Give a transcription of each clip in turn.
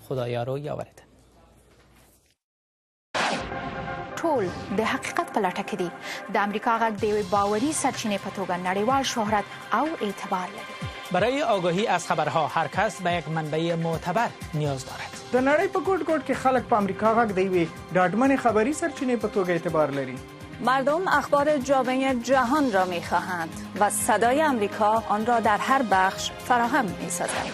خدایارو یاورته. ټول د حقیقت په لټه کې دي. د امریکا غږ د یوې باوري سرچینې په توګه نړیوال شهرت او اعتبار لري. برای آگاهی از خبرها هر کس به یک منبع معتبر نیاز دارد. د نړۍ په ګوټ ګوټ کې خلک په امریکا غږ د یوې ډاډمنې خبري سرچینې په توګه اعتبار لري. مردم اخبار جامع جهان را می‌خواهند و صدای امریکا آن را در هر بخش فراهم می‌سازد.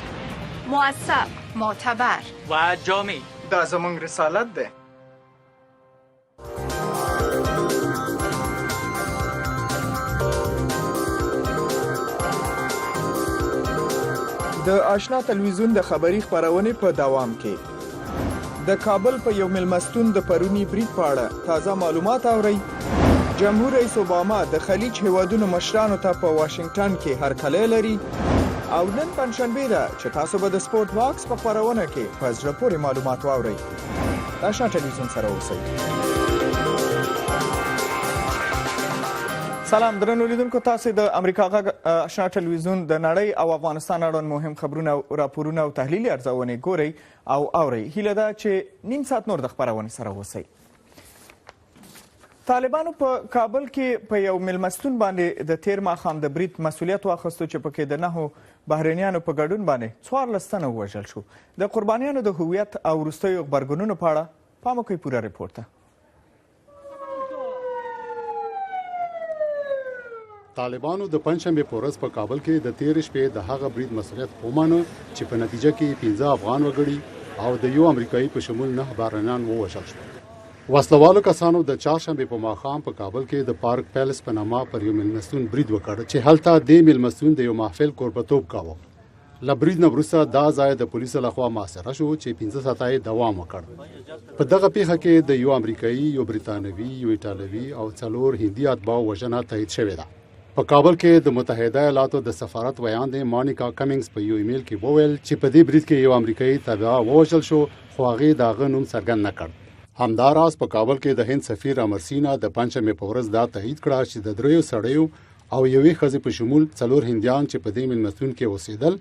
موثق، معتبر و جامع. دا زموږ رسالت ده. د آشنا تلویزیون د خبري خپرونې په دوام کې د کابل په یو ملمستون د پرونی برید په اړه تازه معلومات اورئ. جمهور رئیس اوباما د خلیج هیوادونو مشرانو ته په واشنگټن کې هرکلی لري او نن پنځشنبه ده چې تاسو به د سپورت باکس په خپرونه کې په زړه پورې معلومات واورئ. د آشنا تلویزیون سره اوسئ. سلام درنو لیدونکو، تاسو د امریکا غږ آشنا تلویزیون د نړۍ او افغانستان اړوند مهم خبرونه او راپورونه او تحلیلي ارزونې ګورئ او اورئ. هیله ده چې نیم ساعت نور د خپرونې سره اوسئ. طالبانو په کابل کې په یو ملمستون باندې د تیر ماښام د برید مسؤلیت واخیستو چې پکې د 9 بهرنیانو په ګډون باندې 14 تنه ووژل شو. د قربانیانو د هویت او وروستیو غبرګونونو په اړه پام وکړئ پوره رپورټ ته. طالبانو د پنځشنبې په ورځ په کابل کې د تیر شپې د هغه برید مسؤلیت ومانه چې په نتیجه کې 15 افغان وګړي او د یو امریکایي په شمول 9 بهرنیان ووژل شول. وسلوالو کسانو د چهارشنبې په ماښام په کابل کې د پارک پیلس په نامه پر یو ملمستون برید وکړ چې هلته د ملمستون د یو محفل کوربتوب کاوه. له برید نه وروسته دا ځای د پولیسو لخوا محاصره شو چې 15 ساعته دوام وکړ. په دغه پیښه کې د یو امریکایي، یو بریتانوي، یو ایټالوي او 4 هندي اتباع وژنه تایید شوې ده. په کابل کې د متحده ایالاتو د سفارت ویاندې مانیکا کمینګز په یو ایمیل کې وویل چې په دې برید کې یو امریکایي تبع ووژل شو خو هغې د هغه نوم څرګند نه کړ. همداراز په کابل کې د هند سفیر امرسینا د پنځشنبې په ورځ دا تایید کړه چې د 3 سړیو او یوې ښځې په شمول 4 هندیان چې په دې ملمستون کې اوسېدل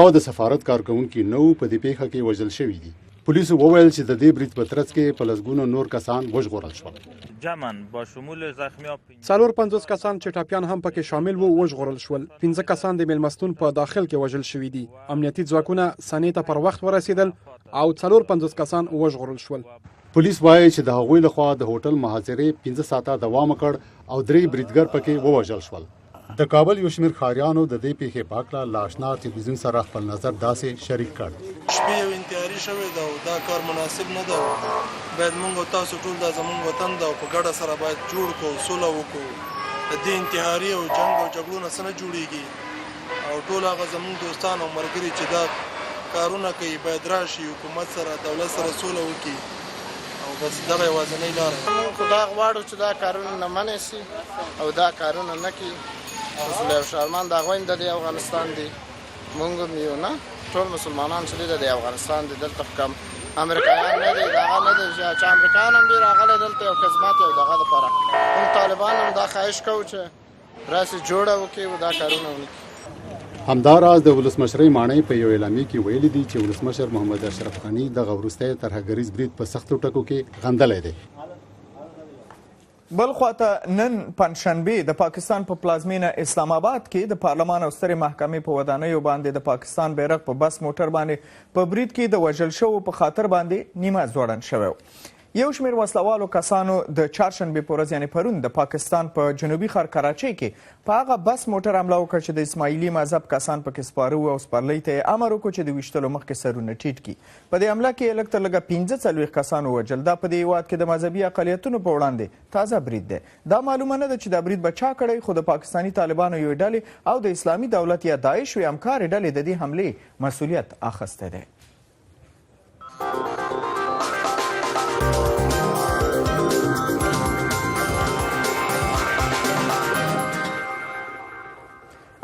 او د سفارت کارکونکي نو په دې پیښه کې وژل شوي دي. پولیسو وویل چې د دې برید په ترڅ کې په لسګونو نور کسان وژغورل شول. جمعاً با شمول زخمیان 450 کسان چې ټاپیان هم پکې شامل وو وژغورل شول. 15 کسان د ملمستون په داخل کې وژل شوي دي. امنیتي ځواکونه سنې ته پر وخت ورسېدل او 450 کسان وژغورل شول. پولیس وایي چې د هغوی لخوا د هوټل محاصرې 15 ساعته دوام وکړ او 3 بریدګر پکې ووژل شول. د کابل یو شمېر ښاریانو د دې پیښې په اړه له آشنا تلویزیون سره خپل نظر داسې شریک کړ. شپې یو انتحاري شوی ده او دا کار مناسب نه ده. باید موږ تاسو ټول دا زموږ وطن ده او په ګډه سره باید جوړ کړو، سوله وکړو. د دې انتحاري او جنګ او جګړو نه څه نه جوړېږي او ټول هغه زموږ دوستان او ملګري چې دا کارونه کوي باید راشي حکومت سره دولت سره سوله وکړي او بس دغه یوازینۍ لاره ده. موږ خو دا غواړو چې دا کارونه نه منع شي او دا کارونه نه کړي. رسول الله شارمان د غوښند د افغانستان دی، موږ یو نه ټول مسلمانان چې د افغانستان د دلته کم امریکایان نه دي، دا نه دي چې امریکایان هم راغلي دلته او خدمات او دغه لپاره. کوم طالبان هم دا خواهش کوي چې راسي جوړه وکړي او دا کارونه وکړي. همداراز د ولسمشرۍ ماڼۍ په یو اعلامیه کې ویلي دي چې ولسمشر محمد اشرف غني دغه وروستی ترهګریز برید په سختو ټکو کې غندلی دی. بل خواته نن پنځشنبه د پاکستان په پلازمینه اسلام آباد کې د پارلمان او سترې محکمې په ودانیو باندې د پاکستان بیرغ په بس موټر باندې په برید کې د وژل شوو په خاطر باندې نیمه ځوړند شوی. یو شمېر وسلوالو کسانو د چهارشنبې په ورځ یعنې پرون د پاکستان په جنوبي ښار کراچۍ کې په هغه بس موټر حمله وکړه چې د اسماعیلي مذهب کسان پکې سپاره وو او سپرلۍ ته یې امر وکړو چې د ویشتلو مخکې سرونه ټیټ کړي. په دې حمله کې لږ تر لږه 45 کسان ووژل. دا په دې هېواد کې د مذهبي اقلیتونو په وړاندې تازه برید دی. دا معلومه نه ده چې دا برید به چا کړی، خو د پاکستاني طالبانو یوې ډلې او د اسلامي دولت یا داعش وې همکارې ډلې د دې حملې مسؤلیت اخیستی دی.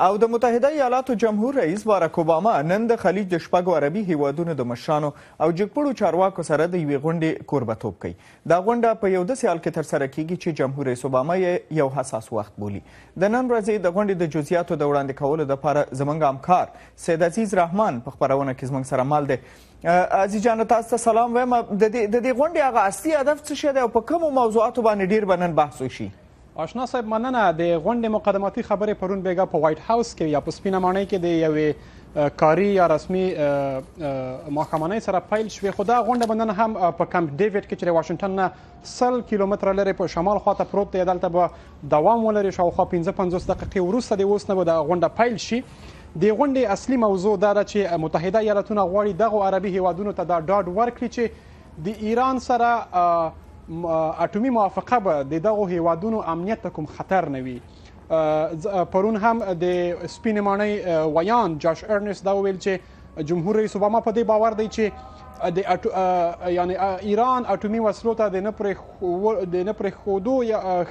او د متحده ایالاتو جمهور رئیس باراک اوباما نن د خلیج د شپږو عربي هیوادونو د مشرانو او جګپړو چارواکو سره د یوې غونډې کوربتوب کوي. دا غونډه په یو داسې حال کې ترسره کیږي چې جمهور رئیس اوباما یې یو حساس وخت بولي. د نن ورځې د غونډې د جزئیاتو د وړاندې کولو دپاره زموږ همکار سید عزیز رحمان په خپرونه کې زموږ سره مال دی. عزیز جان تاسو ته سلام وایم. د دې غونډې هغه اصلي هدف څه شی دی او په کومو موضوعاتو باندې ډیر به نن بحث وشي؟ آشنا صاحب مننه. د غونډې مقدماتي خبرې پرون بیګا په وایټ هاوس کې یا په سپینه ماڼۍ کې د یوې کاري یا رسمي ماښامنۍ سره پیل شوې، خو دا غونډه به نن هم په کمپ ډیویډ کې چې د واشنګټن نه 100 کیلومتره لرې په شمال خواته پروت دی، دلته به دوام ولري. شاوخوا 15-50 دقیقې وروسته د اوس نه به دا غونډه پیل شي. د غونډې اصلي موضوع دا ده چې متحده ایالاتونه غواړي دغو عربي هیوادونو ته دا ډاډ ورکړي چې د ایران سره اټومي موافقه به د دغو هیوادونو امنیت ته کوم خطر نه وي. پرون هم د سپینې ماڼۍ ویان جاش ارنست دا وویل چې جمهور رئیس اوباما په دې باور دی چې یعنی ایران اټومي وسلو ته د نه پرېښودو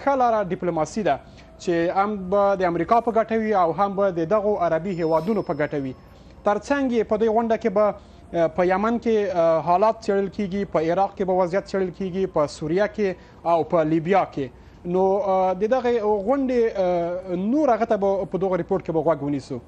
ښه لاره ډیپلوماسي ده چې هم به د امریکا په ګټه وي او هم به د دغو عربي هیوادونو په ګټه وي. ترڅنګ یې په دې غونډه کې به په یمن کې حالات څېړل کیږي، په عراق کې به وضعیت څېړل کیږي، په سوریه کې او په لیبیا کې. نو د دغه غونډې نور هغه ته به په دغه ریپورټ کې به غوږ ونیسو.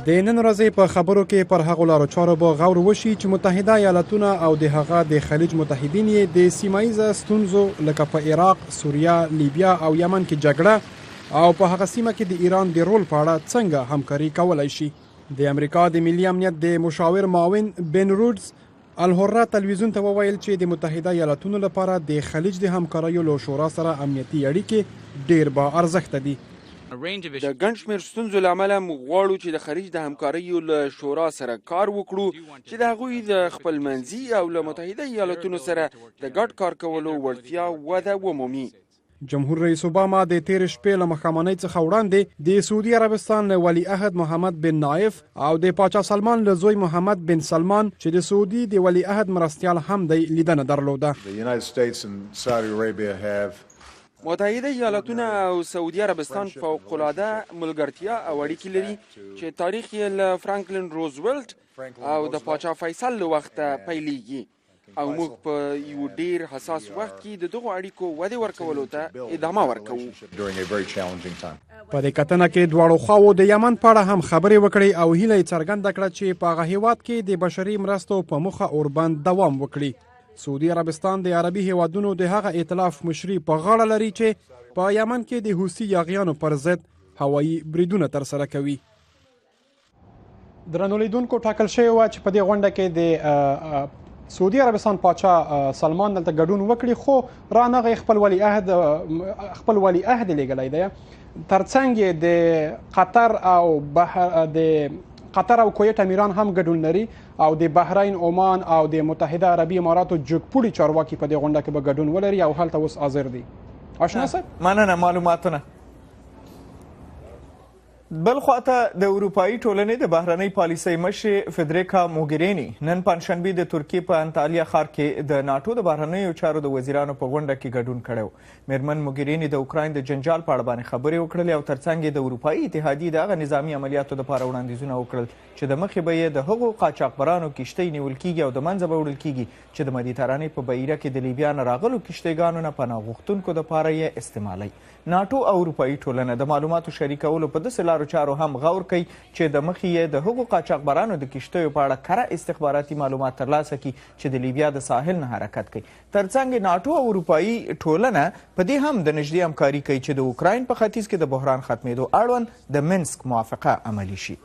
د نن ورځې په خبرو کې پر هغو لارو چارو به غور وشي چې متحده ایالاتونه او د هغه د خلیج متحدین یې د سیمه ستونزو لکه په عراق، سوریه، لیبیا او یمن کې جګړه او په هغه سیمه کې د ایران د رول په اړه څنګه همکاري کولی شي. د امریکا د ملي امنیت د مشاور معاون بن رودز الحره تلویزیون ته وویل چې د متحده ایالاتونو لپاره د خلیج د همکاریو له شورا سره امنیتي اړیکې ډیر با ارزښته دي. د ګڼ شمېر ستونزو له امله موږ غواړو چې د خلیج د همکاریو له شورا سره کار وکړو چې د هغوی د خپلمنځي او له متحده ایالاتونو سره د ګډ کار کولو وړتیا وده ومومي. جمهور رئیس اوباما د تیر شپې له ماښامنۍ څخه وړاندې د سعودي عربستان له ولیعهد محمد بن نایف او د پاچا سلمان له زوی محمد بن سلمان چې د سعودي د ولیعهد مرستیال هم دی لیدنه درلوده. متحده ایالاتونه او سعودي عربستان فوق‌العاده ملګرتیا او اړیکې لري چې تاریخ یې له فرانکلین روزولټ او د پاچا فیصل له وخته پیلېږي او موږ په یو ډیر حساس وخت کې د دغو اړیکو ودې ورکولو ته ادامه ورکوو. په دې کتنه کې دواړو خواوو د یمن په اړه هم خبرې وکړې او هیله یې څرګنده کړه چې په هغه هیواد کې د بشري مرستو په موخه اوربند دوام وکړي. سعودي عربستان د عربي هیوادونو د هغه ائتلاف مشري په غاړه لري چې په یمن کې د حوثي یاغیانو پر ضد هوایي بریدونه ترسره کوي. درنو لیدونکو، ټاکل شوی وه چې په دې غونډه کې د سعودي عربستان پاچا سلمان دلته ګډون وکړي، خو رانغی خپل ولیعهد لیږلی دی. ترڅنګ یې د قطر او کویت امیران هم ګډون لري او د بحرین، عمان او د متحده عربي اماراتو جګپوړي چارواکي په دې غونډه کې به ګډون ولري او هلته اوس حاضر دي. اشنا صاحب مننه معلوماتونه. بل خواته د اروپایي ټولنې د بهرنۍ پالیسۍ مشرې فدریکا موګریني نن پنجشنبې د ترکیې په انطالیا ښار کې د ناټو د بهرنیو چارو د وزیرانو په غونډه کې ګډون کړی و. میرمن موګریني د اوکراین د جنجال په اړه باندې خبرې وکړلې او ترڅنګ یې د اروپایي اتحادیې د هغه نظامي عملیاتو دپاره وړاندیزونه وکړل چې د مخې به یې د هغو قاچاقبرانو کښتۍ نیول کیږي او د منځه به وړل کیږي چې د مدیترانې په بحیره کې د لیبیا نه راغلو کښتیګانو نه پناه غوښتونکو دپاره یې استعمالوي. ناټو او اروپایي ټولنه د معلوماتو شریکولو په داسې لارو چارو هم غور کوي چې د مخې یې د هغو قاچاقبرانو د کښتیو په اړه کره استخباراتي معلومات ترلاسه کړي چې د لیبیا د ساحل نه حرکت کوي. ترڅنګ ناټو او اروپایي ټولنه په دې هم د نږدې همکاري کوي چې د اوکراین په ختیځ کې د بحران ختمېدو اړوند د منسک موافقه عملي شي.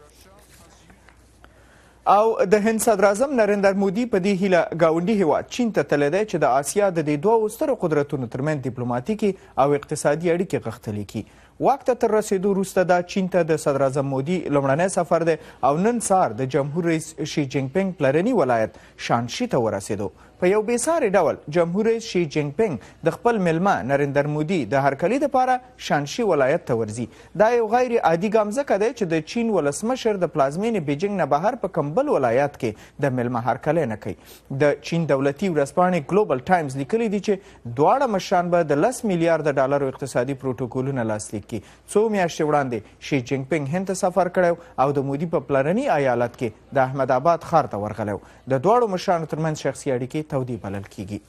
او د هند صدراعظم نریندر مودي په دې هیله ګاونډي هیواد چین ته تللی دی چې د آسیا د دې دوو سترو قدرتونو ترمنځ ډیپلوماتیکي او اقتصادي اړیکې غښتلې کړي. واک ته تر رسېدو وروسته دا چین ته د صدراعظم مودي لومړنی سفر دی او نن سهار د جمهور رئیس شي جینګ پینګ پلرني ولایت شانشي ته ورسېدو. په یو بېساري ډول جمهور رئیس شي جینګ پینګ د خپل میلمه نریندر مودي د هرکلي دپاره شانشي ولایت ته ورځي. دا یو غیر عادي ګام ځکه دی چې د چین ولسمشر د پلازمینې بیجینګ نه بهر په کوم بل ولایت کې د میلمه هرکلی نه کوي. د چین دولتي ورځپاڼې ګلوبل ټایمز لیکلی دي چې دواړه مشران به د 10 میلیارده ډالرو اقتصادي پروتوکولونه لاسلیک کړي. څو میاشتې وړاندې شي جینګ پینګ هند ته سفر کړی او د مودي په پلرني ایالت کې د احمد آباد ښار ته ورغلی. د دواړو مشرانو ترمنځ شخصي اړیکې تودې بلل کیږي.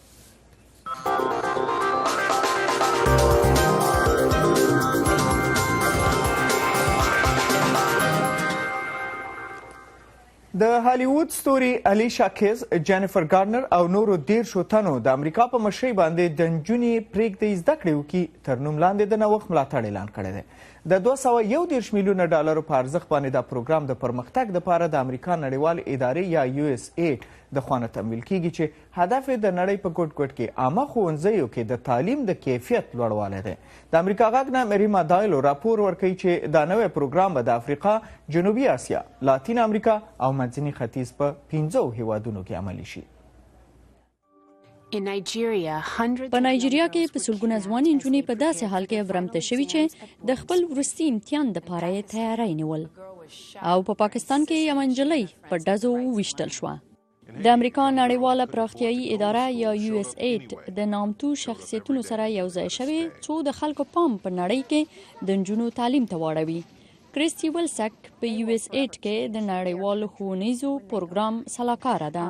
د هالیوود ستوري الیشا کیز، جینیفر گارنر او نورو 13 تنو د امریکا په مشرۍ باندې د نجونې پرېږدئ زده کړې وکړي تر نوم لاندې د نوښت ملاتړ اعلان کړی دی. د 211 میلیونه ډالرو په ارزښت باندې دا پروګرام د پرمختګ دپاره د امریکا نړیوالې ادارې یا USA د خوا نه تمویل کیږي چې هدف یې د نړۍ په ګوټ ګوټ کې عامه ښوونځیو کې د تعلیم د کیفیت لوړوالی دی. د امریکا غږ نه مریما دایلو راپور ورکوي چې دا نوی پروګرام به د افریقا، جنوبي اسیا، لاتین امریکا او منځني ختیځ په 15 هیوادونو کې عملي شي. په نایجیریا کې په سلګونه ځوانې نجونې په داسې حال کې برمته شوي چې د خپل وروستي امتحان دپاره یې تیاری نیول، او په پاکستان کې یوه نجلۍ په ډزو وویشتل شوه. د امریکا نړیواله پراختیايي اداره یا USA د نامتو شخصیتونو سره یو ځای شوې څو د خلکو پام په نړۍ کې د نجونو تعلیم ته واړوي. کریسټي ولسک په USA کې د نړیوالو ښوونیزو پروګرام سلاکاره ده.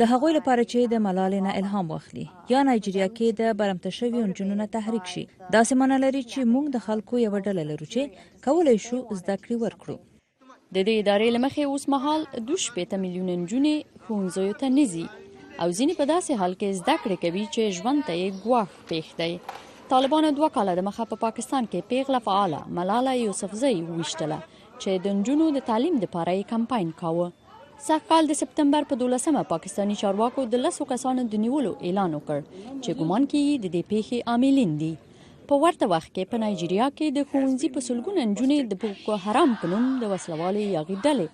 د هغوی لپاره چې د ملالې نه الهام واخلي یا نایجیریا کې د برمته شویو نجونو نه تحریک شي، داسې معنی لري چې موږ د خلکو یوه ډله لرو چې کولی شو زده کړې ورکړو. د دې ادارې له مخې اوس مهال 2.5 میلیونه نجونې ښوونځیو ته نه ځي او ځینې په داسې حال کې زده کړې کوي چې ژوند ته یې ګواښ پېښ دی. طالبانو 2 کاله د مخه په پاکستان کې پیغله فعاله ملاله یوسفزۍ وویشتله چې د نجونو د تعلیم دپاره یې کمپاین کاوه. سږ کال د سپتمبر په 12 پاکستاني چارواکو د 10 کسانو د نیولو اعلان وکړ چې ګمان کیږي د دې پیښې عاملین دي. په ورته وخت کې په نایجیریا کې د ښوونځي په سلګونه نجونې د بوکو حرام په نوم د وسلوالې یاغي ډلې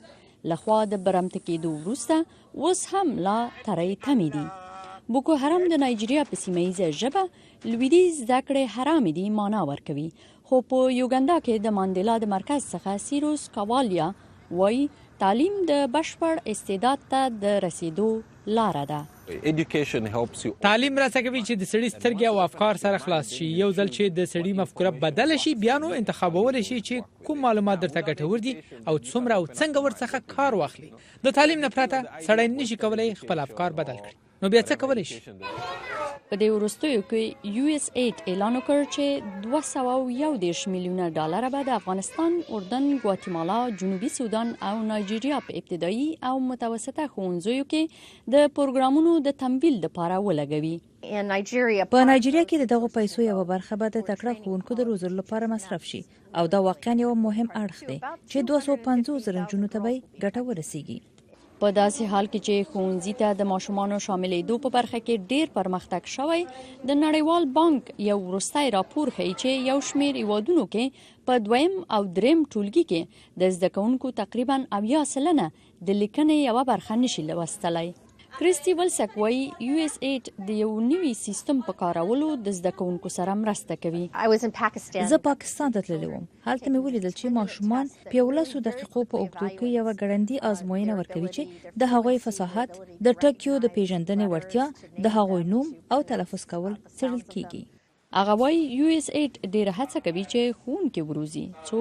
لخوا د برمته کېدو وروسته اوس هم لا ترې تمې دي. بوکو حرام د نایجیریا په سیمه ییزه ژبه لویدیځ زده کړې حرامې دي معنا ورکوي، خو په یوګندا کې د ماندیلا د مرکز څخه سیروس کاوالیا وایي تعلیم د بشپړ استعداد ته د رسیدو لاره ده. تعلیم راسه کوي چې د سړي سترګې او افکار سره خلاص شي. یو ځل چې د سړي مفکوره بدله شي بیا نو انتخابولی شي چې کوم معلومات درته ګټور دي او څومره او څنګه ورڅخه کار واخلي. د تعلیم نه پرته سړی نشي کولی خپل افکار بدل کړي، نو بیا څه کولی شي؟ په دې وروستیو کې USA اعلان وکړ چې 211 میلیونه ډالر به د افغانستان، اردن، ګواتیمالا، جنوبي سودان او نایجیریا په ابتدایي او متوسطه ښوونځیو کې د پروګرامونو د تمویل لپاره ولګوي. په نایجیریا کې د دغو پیسو یوه برخه به د تکړه ښوونکو د روزلو لپاره مصرف شي او دا واقعا یو مهم اړخ دی چې 250,000 نجونو ته به ګټه ورسیږي. په داسې حال کې چې ښوونځي ته د ماشومانو شاملېدو په برخه کې ډیر پرمختګ شوی، د نړیوال بانک یو وروستی راپور ښیي چې یو شمېر هیوادونو کې په 2م او 3م ټولګي کې د زده کوونکو تقریبا 80% د لیکنې یوه برخه نشي لوستلی. کریسټي ولسک وایي USA د یو نوي سیستم په کارولو د زده کوونکو سره مرسته کوي. زه پاکستان ته تللی وم. هلته مې ولیدل چې ماشومان په 11 دقیقو په اوږدو کې یوه ګړندي ازموینه ورکوي چې د هغوی فصاحت، د ټکیو د پیژندنې وړتیا، د هغوی نوم او تلفظ کول څېړل کیږي. هغه وایي USA ډېره هڅه کوي چې ښوونکي وروزي څو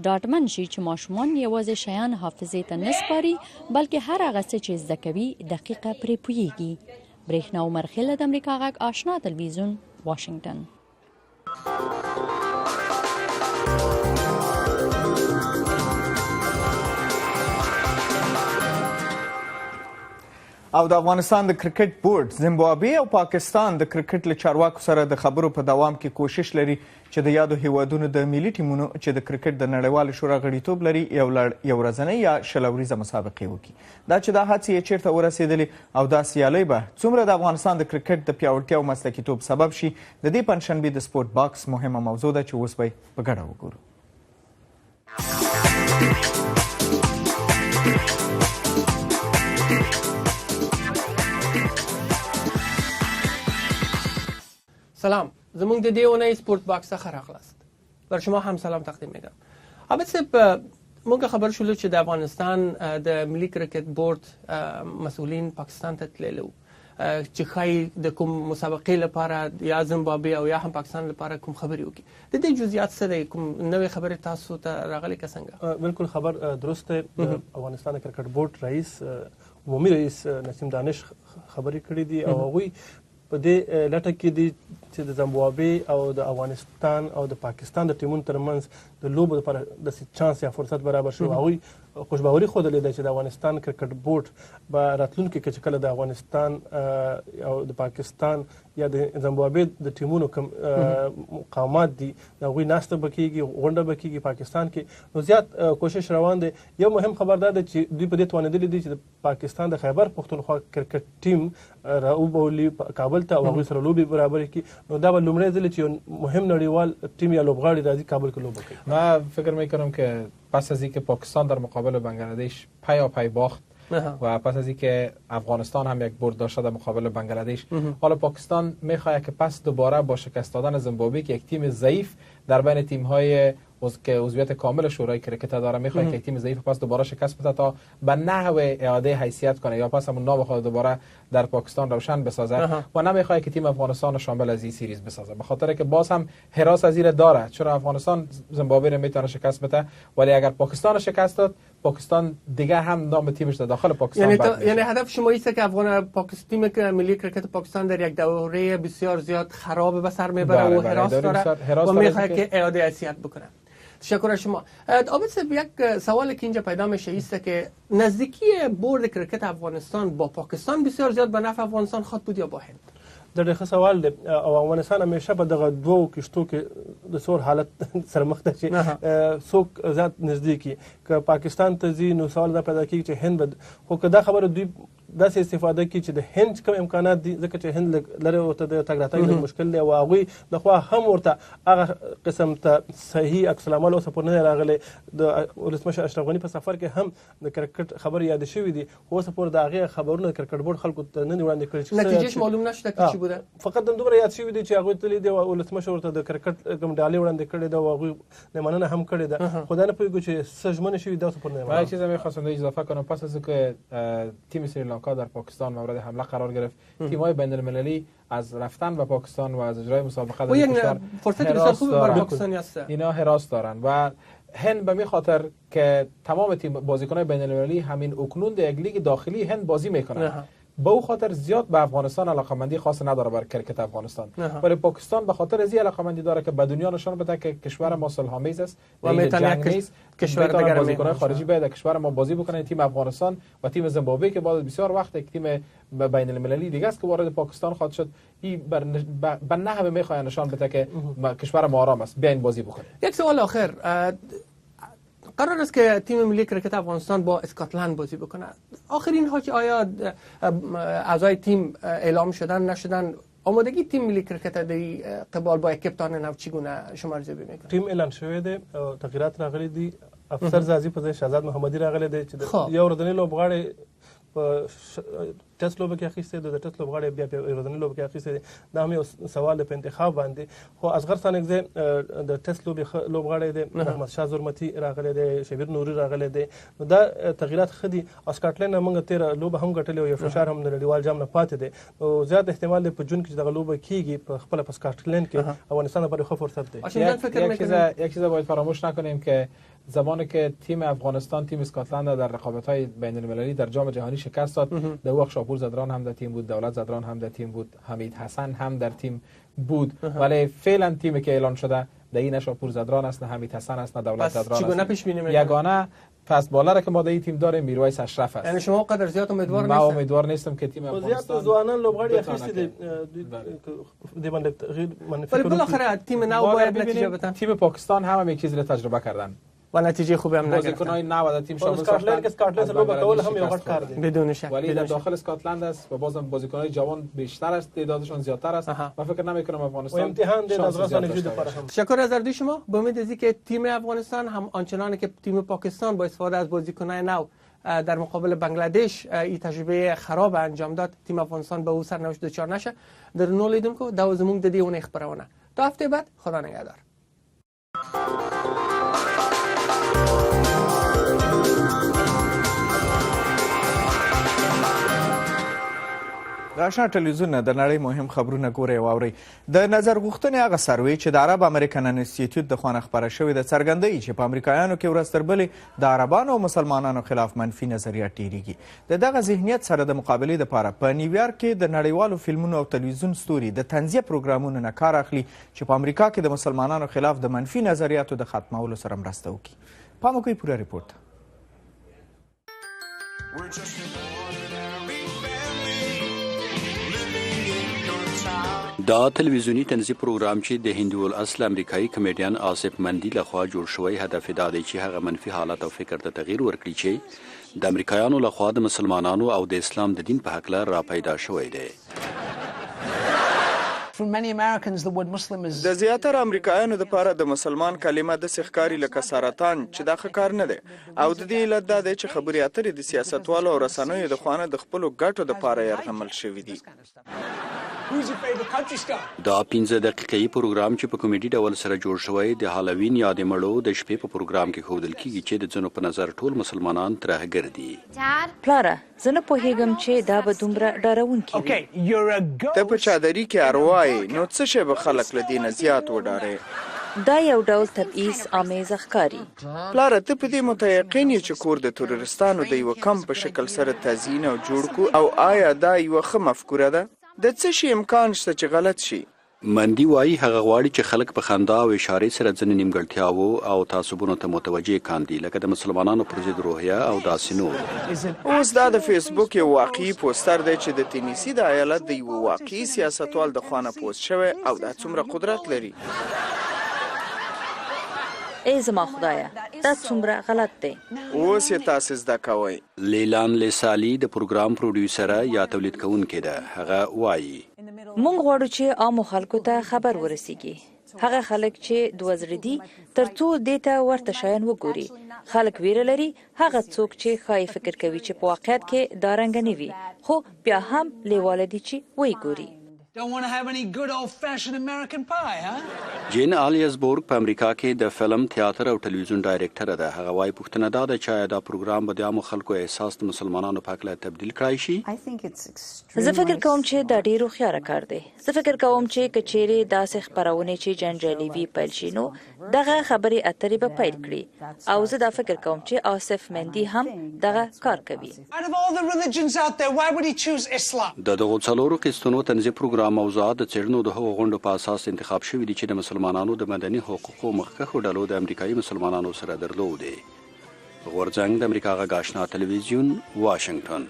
ډاډمن شي چې ماشومان یوازې شیان حافظې ته نه سپاري بلکې هر هغه څه چې زده کوي دقیقه پرې پوهیږي. برېښنا عمر خیل د امریکا غږ آشنا تلویزیون، واشنگټن. او د افغانستان د کرکټ بورډ زیمبابوې او پاکستان د کرکټ له چارواکو سره د خبرو په دوام کې کوشش لري چې د یادو هیوادونو د ملي ټیمونو چې د کرکټ د نړیوالې شورا غړیتوب لري یو ورځنۍ یا شلوریزه مسابقې وکړي. دا چې دا هڅې یې چیرته ورسېدلې او دا سیالۍ به څومره د افغانستان د کرکټ د پیاوړتیا او مسلکیتوب سبب شي، د دې پنجشنبې د سپورت باکس مهمه موضوع ده چې اوس به یې په ګډه وګورو. سلام، زمونږ د دې اونۍ سپورت باکس څخه راغلاست. بر شما هم سلام تقدیم میدم. البته موږ خبر شولو چې د افغانستان د ملي کرکټ بورد مسئولین پاکستان ته تللي چې خای د کوم مسابقې لپاره یا زیمبابوې او یا هم پاکستان لپاره کوم خبري وکي. د دې جزئیات څه دي؟ کوم نوې خبره تاسو ته راغلي که څنګه؟ بالکل خبر درسته. افغانستان کرکټ بورد رئیس عمومي رئیس نسیم دانش خبرې کړې دي او هغوی په دې لټه کې دي چې د زیمبابوې او د افغانستان او د پاکستان د ټیمونو ترمنځ د لوبو لپاره د چانس یا فرصت برابر شي. هغوی خوشباوري ښودلې ده چې د افغانستان کرکټ بورډ به راتلونکي کې چې کله د افغانستان او د پاکستان یا د زیمبابوې د ټیمونو کوم مقامات دي د هغوی ناسته به کېږي، غونډه به کېږي پاکستان کې، نو زیات کوشش روان دی. یو مهم خبر دا ده چې دوی په دې توانېدلي دي چې د پاکستان د خیبر پښتونخوا کرکټ ټیم راوبولي کابل ته او هغوی سره لوبې برابرې کړي. نو دا به لومړی ځل چې یو مهم نړیوال ټیم یا لوبغاړی راځي کابل کې لوبه کوي. من فکر میکنم که پس از اینکه پاکستان در مقابل بنگلادش پی باخت و پس از اینکه افغانستان هم یک برد داشته در مقابل بنگلادش، حالا پاکستان میخواهد که پس دوباره با شکست دادن زیمبابوه که یک تیم ضعیف در بین تیم‌های که عضویت کامل شورای کرکت داره، میخواد که تیم ضعیف پس دوباره شکست بده تا به نحو اعاده حیثیت کنه یا پس همون نام خود دوباره در پاکستان روشن بسازه و نمیخواد که تیم افغانستان شامل از این سریز بسازه، به خاطر که باز هم حراس از این داره، چرا افغانستان زیمبابوه رو میتونه شکست بده ولی اگر پاکستان شکست داد پاکستان دیگه هم نام تیمش داخل پاکستان یعنی هدف شما ایست که تیم ملی کرکت پاکستان در یک دوره بسیار زیاد خراب به سر میبره و حراس داره و میخواد که اعاده حیثیت بکنه. تشکر از شما. آبت یک سوالی که اینجا پیدا میشه ایست که نزدیکی بورد کرکت افغانستان با پاکستان بسیار زیاد به نفع افغانستان خود بود یا با هند؟ در ښه سوال دی او افغانستان همیشه په دغه دوو کښتو کې د سور حالت سره مخ ده چې څوک زیات نزدیکي که پاکستان ته ځي نو سوال دا پیدا کېږي چې هند به خو که دا خبره دوی داسې استفاده کړي چې د هند کوم امکانات دي ځکه چې هند لرې ورته د تګ راتګ مشکل دی او هغوی دخوا هم ورته هغه قسم ته صحیح عکس العمل اوسه پورې نه دی راغلی. د ولسمشر اشرف غني په سفر کې هم د کرکټ خبرې یادې شوي دي، خو اوسه پورې د هغې خبرونه د کرکټ بورډ خلکو ته نه دي وړاندې کړي چې نتیجهش معلوم نشته که چی بوده. فقط دومره یاد شوي دي چې هغوی تللي دي او ولسمشر ورته د کرکټ کوم ډالۍ وړاندې کړې ده او هغوی مننه هم کړې ده، خو دا نه پوهېږو چې څه ژمنه شوي ده اوسه پورې نه. من یک چیز می‌خواستم اضافه کنم. پس از اینکه تیم سریلانکا در پاکستان مورد حمله قرار گرفت، تیم‌های بین‌المللی از رفتن به پاکستان و از اجرای مسابقه در کشور فرصت بسیار خوبی برای پاکستانی است. اینا حراس دارن و هند به می خاطر که تمام تیم بازیکن‌های بین‌المللی همین اکنون در یک لیگ داخلی هند بازی میکنن، به او خاطر زیاد به افغانستان علاقمندی خاص نداره برای کرکت افغانستان، ولی پاکستان به خاطر از این علاقمندی داره که به دنیا نشان بده که کشور ما صلح‌آمیز است و میتونه کشور دیگر بازیکنان خارجی بیاد کشور ما بازی بکنه. تیم افغانستان و تیم زیمبابوه که بعد بسیار وقت یک تیم بین المللی دیگه است که وارد پاکستان خواهد شد، این به نحوی میخواد نشان بده که کشور ما آرام است، بیاین بازی بکنه. یک سوال آخر، قرار است که تیم ملی کرکت افغانستان با اسکاتلند بازی بکنه. آخرین ها که آیا اعضای تیم اعلام شدن نشدن، آمادگی تیم ملی کرکت در قبال با کپتان نو چگونه شما ارزیابی میکنید؟ تیم اعلان شوی دی، تغییرات راغلي دي، افسر زازي په ځای شهزاد محمدي راغلی دی چې یو ورځنی لوبغاړی په ټیسټ لوبه کې اخیستی دی، د ټیسټ لوبغاړی بیا په ورځنی لوبه کې اخیستی دی. دا هم یو سوال دی په انتخاب باندې. خو اصغر ثانګزی د ټیسټ لوبې لوبغاړی دی، احمد شاه زرمتي راغلی دی، شبیر نوري راغلی دی. نو دا تغییرات ښه دي. اسکاټلند موږ تېره لوبه هم ګټلې او یو فشار هم د نړیوال جام نه پاتې دی. نو زیات احتمال دی په جون کې چې دغه لوبه کیږي په خپله په اسکاټلند کې افغانستان لپاره ښه فرصت دی. یک چیز باید فراموش نکنیم که زمانی که تیم افغانستان تیم اسکاتلند در رقابت‌های بین‌المللی در جام جهانی شکست داد، در وقت شاپور زدران هم در تیم بود، دولت زدران هم در تیم بود، حمید حسن هم در تیم بود، ولی فعلا تیمی که اعلان شده در این شاپور زدران است، نه حمید حسن است، نه دولت زدران است. چگونه پیش بینی می‌کنید؟ یگانه پس بالر که ما در این تیم داریم میرویس اشرف است. یعنی شما قدر زیاد امیدوار نیستید؟ ما امیدوار نیستم که تیم افغانستان زیاد ځوانان لوبغاړي اخیستی دي د باندې تغییر ولی بالاخره تیم نو باید نتیجه بده. تیم پاکستان هم یک چیز رو تجربه کردن و نتیجه خوبی هم نگرفتن. بازیکن‌های 90 در تیم شامل اسکاتلند که اسکاتلند سره لوبه کول هم یو غټ کار دی بدون شک. ولی در داخل اسکاتلند است و بازم بازیکن‌های جوان بیشتر است، تعدادشون زیادتر است. من فکر نمی‌کنم افغانستان امتحان دی از غسان وجود پر هم. تشکر از اردوی شما. با امید از اینکه تیم افغانستان هم آنچنانی که تیم پاکستان با استفاده از بازیکن‌های نو در مقابل بنگلادش این تجربه خراب انجام داد، تیم افغانستان به او سرنوشت دچار نشه. در نو لیدونکو دا زموږ د دې اونۍ خپرونه. تا هفته بعد خدا نگهدار. د اشنا تلویزیون د نړۍ مهم خبرونه ګورئ او اورئ. د نظر غوښتنې هغه سروې چې د عرب امریکن انسټیټیوټ د خوا نه خپره شوې ده څرګندوي چې په امریکایانو کې ورځ تر بلې د عربانو او مسلمانانو خلاف منفي نظریات ډیریږي. د دغه ذهنیت سره د مقابلې دپاره په نیویارک کې د نړیوالو فلمونو او تلویزیون ستوري د تنزیه پروګرامونو نه کار اخلي چې په امریکا کې د مسلمانانو خلاف د منفي نظریاتو د ختمولو سره مرسته وکړي. پام وکړئ پوره ریپورت ته. دا تلویزیونی تنزیه پروگرام چې د هندو الاصل امریکایي کمیډین آصف مندي لخوا جوړ شوی هدف دا دی چې هغه منفي حالات او فکر ته تغییر ورکړي چې د امریکایانو لخوا د مسلمانانو او د اسلام د دین په هکله را پیدا شوی دی. د زیاتره امریکایانو دپاره د مسلمان کلمه داسې ښکاري لکه سرطان چې دا ښه کار نه دی او د دې علت دا دی چې خبرې اترې د سیاستوالو او رسنیو د خوا نه د خپلو ګټو دپاره یرغمل شوي دي. دا 15 دقیقې پروګرام چې په کمیډي ډول سره جوړ شوی د هالووین یا د مړو د شپې په پروګرام کې ښودل کیږي چې د ځینو په نظر ټول مسلمانان ترهګر دي. پلاره زه نه پوهېږم چې دا به دومره ډارونکي وي. ته په چادري کې اروایې نو څه شی به خلک له دې نه زیات وډارې؟ دا یو ډول تبعیض آمیزه ښکاري. پلاره ته په دې متیقن یې چې کور د تروریستانو د یوه کمپ په شکل سره تزیین او جوړ کړو او آیا دا یوه ښه مفکوره ده؟ د څه شي امکان شته چې غلط شي؟ مندي وایي هغه غواړي چې خلک په خندا او اشارې سره ځینې نیمګړتیاوو او تعصبونو ته متوجه کاندي لکه د مسلمانانو پر ضد روحیه او داسې نور. اوس دا د فیسبوک یو واقعي پوسټر دی چې د تینیسي د ایالت د یوه واقعي سیاستوال د خوا نه پوسټ شوی او دا څومره قدرت لري. ای زما خدایه دا څومره غلط دی. اوس یې تاسې زده کوئ. لیلان لیسالي د پروګرام پروډیوسره یا تولید کوونکې ده. هغه وایي مونږ غواړو چې عامو خلکو ته خبر ورسیږي. هغه خلک چې دوزړه دي ترڅو دې ته ورته شیان وګوري. خلک ویره لري هغه څوک چې ښایي فکر کوي چې په واقعیت کې دا رنګ نه وي خو بیا هم لیواله دي چې وی ګوري. جین آلیسبورګ په امریکا کې د فلم، تیاتر او تلویزیون ډایرکټره ده. هغه وایي پوښتنه دا ده چې آیا دا پروګرام به د عامو خلکو احساس د مسلمانانو په هکله تبدیل کړای شي؟ زه فکر کوم چې دا ډېر هوښیاره کار دی. زه فکر کوم چې که چیرې داسې خپرونې چې جنجالي وي پیل شي نو دغه خبرې اترې به پیل کړي او زه دا فکر کوم چې آصف مندي هم دغه کار کوي. د دغو څلورو قسطونو تنظیم پروګرام موضوعات د څېړنو د هغو غونډو په اساس انتخاب شوي دي چې د مسلمانانو د مدني حقوقو مخکښو ډلو د امریکایي مسلمانانو سره درلود دی. غورځنګ د امریکا غږ آشنا تلویزیون، واشنګټن.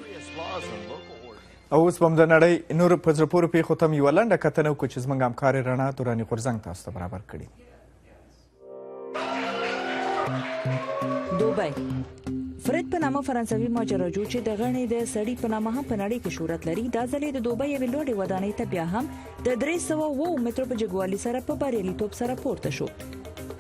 او اوس به هم د نړۍ نور په زړه پورې پېښو ته هم یوه لنډه کتنه وکړو چې زموږ همکارې رڼا توراني غورځنګ تاسو ته برابر کړي. دوبۍ فرید په نامه فرانسوي ماجراجو چې د غڼې د سړي په نامه هم په نړۍ کې شهرت لري دا ځل د دوبۍ یوې لوړې ودانۍ ته بیا هم د 309 مترو په جګوالي سره په بریالیتوب سره پورته شو.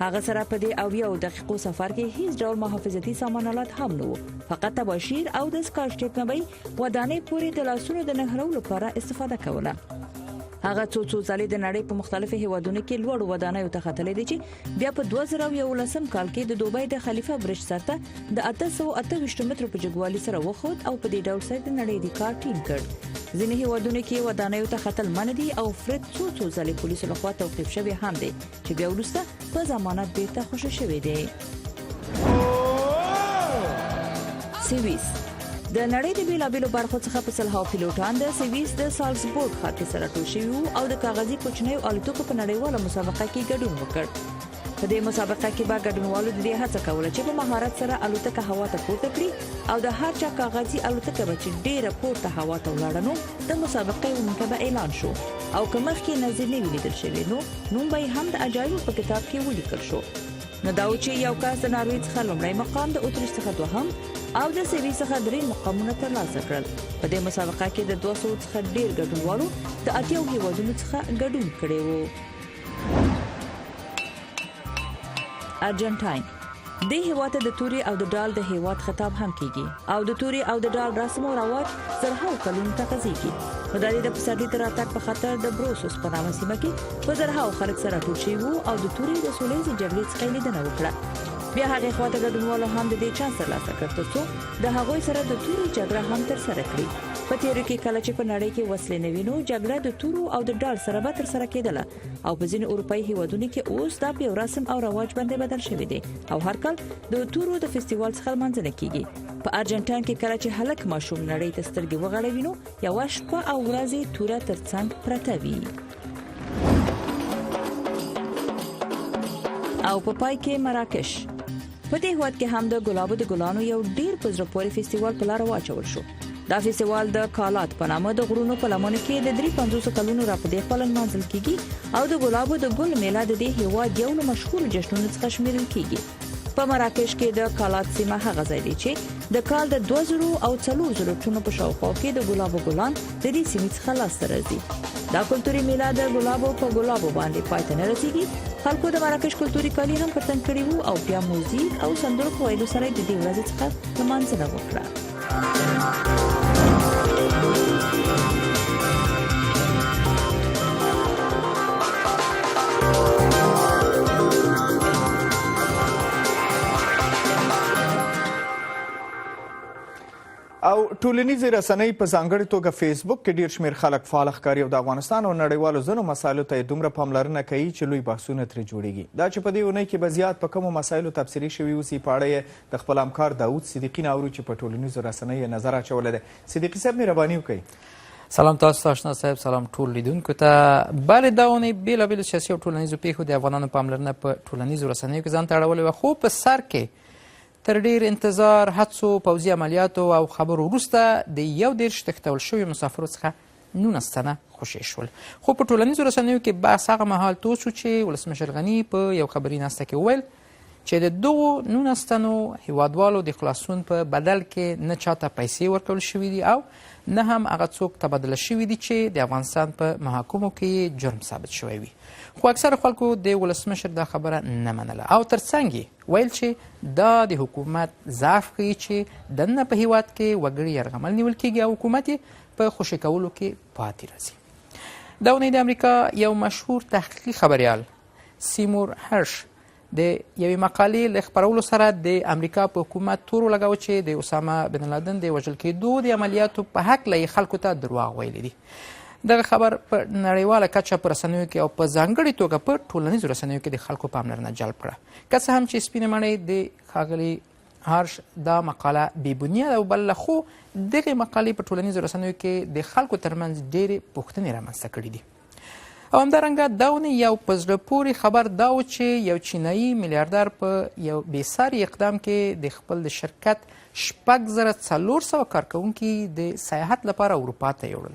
هغه سره په دې 90 دقیقو سفر کې هیڅ ډول محافظتي سامانالات هم نه وو، فقط تباشیر او د سکاچ ټیپ نه به ودانۍ پورې د لاسونو د نهرولو لپاره استفاده کوله. هغه څو ځلې د نړۍ په مختلفو هیوادونو کې لوړ ودانیو ته ختلې دي چې بیا په 2011 کال کې د دوبۍ د خلیفه برج سره د 828 مترو په جګوالي سره وخوت او په دې ډول سره د نړۍ د کار ټیم کړ. ځینې هیوادونو کې ودانیو ته ختل منع دي او فرید څو ځلې پولیسو لخوا توقیف شوی هم دی چې بیا وروسته په ضمانت بیرته خوشی شوی دی. سویس د نړۍ د بیلابیلو برخو څخه په سلهاو پیلوټان د سویس د سالزبورګ ښار کې سره ټول شوي وو او د کاغذي کوچنیو الوتکو په نړیواله مسابقه کې ګډون وکړ. په دې مسابقه کې به ګډونوالو د دې هڅه کوله چې په مهارت سره الوتکه هوا ته پورته کړي او د هر چا کاغذي الوتکه به چې ډېره پورته هوا ته ولاړه نو د مسابقې ومنکه به اعلان شو او که مخکې نظیر نه وي لیدل شوی نو نوم به هم د عجایبو په کتاب کې ولیکل شو. نو دا و چې یو کس د ناروې څخه لومړی مقام، د اتریش څخه دوهم او د سویس څخه 3 مقامونه ترلاسه کړل. په دې مسابقه کې د 200 څخه ډېر ګډونوالو د 80 هیوادونو څخه ګډون کړی وو. ارجنټاین د هیواد د توري او د ډال د هیواد خطاب هم کیږي او د توري او د ډال رسم او رواج زرهاو کلونو ته غځيږي. خدای د پسرلي تر راتګ په خاطر د بروسوس په نامه سیمه کې په زرهاو خلک سره ټول شوي وو او د توري د سولېزې جګړې څخه لیدنه وکړه. بیا هغه خواته ګډونوالو هم د دې چانس ترلاسه کړ ترڅو د هغوی سره د توري جګړه هم ترسره کړي. په تیرو کې کله چې په نړۍ کې وسلې نه وینو جګړه د تورو او د ډال سره به ترسره کېدله او په ځینو اروپایي هیوادونو کې اوس دا په رسم او رواج باندې بدل شوی دی او هر کال د تورو د فستیوال څخه منځنه کیږي. په ارجنټاین کې کله چې هلک ماشوم نړۍ ته سترګې وغړوي نو یو شپه او ورځې توره ترڅنګ پرته وي. او په پای کې مراکش په دې هواد کې هم د ګلابو د ګلانو یو ډیر په زړه پورې فستیوال په لار واچول شو. دا فستیوال د کالات په نامه د غرونو په لمنو کې د 350 کلونو راپدې خپل منځل کیږي او د ګلابو د ګل میله د دې هواد یو له مشهور جشنونو څخه شمیرل کیږي. په مراکش کې د کالات سیمه هغه ځای دی چې د کال د 2000 او 4000 ټونو په شاوخوا کې د ګلابو ګلان د دې سیمې څخه لاسته راځي. دا کلتوري میله د ګلابو په ګلابو باندې پای ته نه رسیږي. خلکو د مراکش کلتوري کالي هم پرتن کړي وو او بیا موزیک او سندرو په ویلو سره د دې ورځې څخه لمانځنه وکړه. او ټولنیزې رسنۍ په ځانګړې توګه فیسبوک کې ډیر شمیر خلک فعال ښکاري او د افغانستان او نړیوالو ځینو مسایلو ته دومره پاملرنه کوي چې لوی بحثونه ترې جوړیږي. دا چې په دې اونۍ کې به زیات په کومو مسایلو تبصرې شوي اوسي په اړه یې د خپل همکار داود صدیقي نه اورو چې په ټولنیزو رسنیو نظر اچولی دی. صدیقي صاحب مهرباني وکړئ. سلام تاسو ته اشنا صاحب، سلام ټول لیدونکو ته. بلې دا اونۍ بېلابېلو سیاسي او ټولنیزو پیښو د افغانانو پاملرنه په ټولنیزو رسنیو کې ځان ته اړولې وه، خو په سر کې تر ډیر انتظار، هڅو، پوځي عملیاتو او خبرو وروسته د 21 تښتول شویو مسافرو څخه 19 تنه خوشي شول. خو په ټولنیزو رسنیو کې بحث هغه مهال تود شو چې ولسمشر غني په یو خبري ناسته کې وویل چې د دغو 19 تنو هیوادوالو د خلاصون په بدل کې نه چاته پیسې ورکول شوي دي او نه هم هغه څوک تبادله شوي دي چې د افغانستان په محاکمو کې جرم ثابت شوی وي. خو اکثر خلکو د ولسمشر دا خبره نه منله او ترڅنګ یې ویل چې دا د حکومت ضعف ښیي چې دننه په هیواد کې وګړي یرغمل نیول کیږي او حکومت یې په خوشي کولو کې پاتې راځي. دا اونۍ د امریکا یو مشهور تحقیقي خبریال سیمور هرش د یوې مقالې له خپرولو سره د امریکا په حکومت تور ولګاوه چې د اسامه بن لادن د وژل کېدو د عملیاتو په هکله یې خلکو ته درواغ ویلي دي. دغه خبر په نړیواله کچه په رسنیو کې او په ځانګړې توګه په ټولنیزو رسنیو کې د خلکو پاملرنه جلب کړه. که څه هم چې سپینې مڼۍ د ښاغلي هارش دا مقاله بې بنیاده او بله، خو دغې مقالې په ټولنیزو رسنیو کې د خلکو ترمنځ ډېرې پوښتنې رامنځته کړي دي. او همدارنګه دا اونۍ یو په زړه پورې خبر دا و چې یو چینایي میلیاردر په یو بېساري اقدام کې د خپل د شرکت 6400 کارکوونکي د سیاحت لپاره اروپا ته یوړل.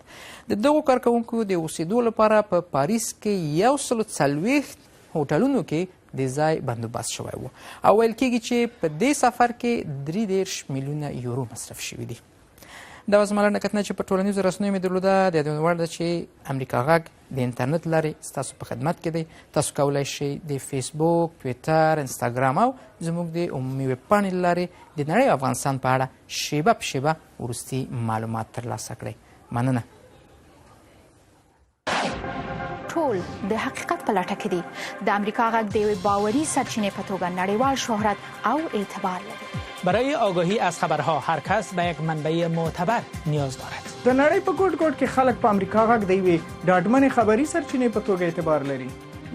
د دغو کارکوونکو د اوسېدو لپاره په پاریس کې 140 هوټلونو کې د ځای بندوبست شوی و او ویل کېږي چې په دې سفر کې 33 میلیونه یورو مصرف شوي دي. دا زما لنډه کتنه چې په ټولنیزو رسنیو مې درلوده د یادونې وړ ده چې امریکا غږ د انټرنټ لارې ستاسو په خدمت کې دی. تاسو کولی شئ د فیسبوک، ټویټر، انسټاګرام او زموږ د عمومي ویب پاڼې له لارې د نړۍ او افغانستان په اړه شیبه په شیبه وروستي معلومات ترلاسه کړئ. مننه. ټول د حقیقت په لټه کې دي. د امریکا غږ د یوې باوري سرچینې په توګه نړیوال شهرت او اعتبار لري. برای آگاهی از خبرها هر کس به یک منبع معتبر نیاز دارد. د نړۍ په ګوټ ګوټ کې خلک په امریکا غږ د یوې ډاډمنې خبري سرچینې په توګه اعتبار لري.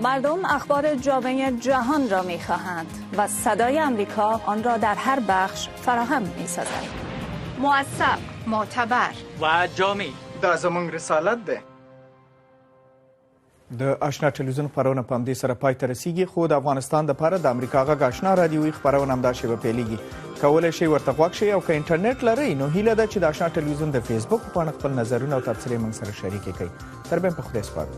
مردم اخبار جامع جهان را می‌خواهند و صدای امریکا آن را در هر بخش فراهم می‌سازد. موثق، معتبر و جامع. دا زموږ رسالت ده. د اشنا تلویزیون خپرونه په همدې سره پای ته رسیږي، خو د افغانستان دپاره د امریکا غږ اشنا رادیوي خپرونه همدا شیبه پیلېږي. کولی شئ ورته غوږ شئ او که انټرنیټ لرئ نو هیله ده چې د اشنا تلویزیون د فیسبوک په پاڼه خپل نظرونه او تبصرې موږ سره شریکې کړئ. تر بیا په خدای سپارو.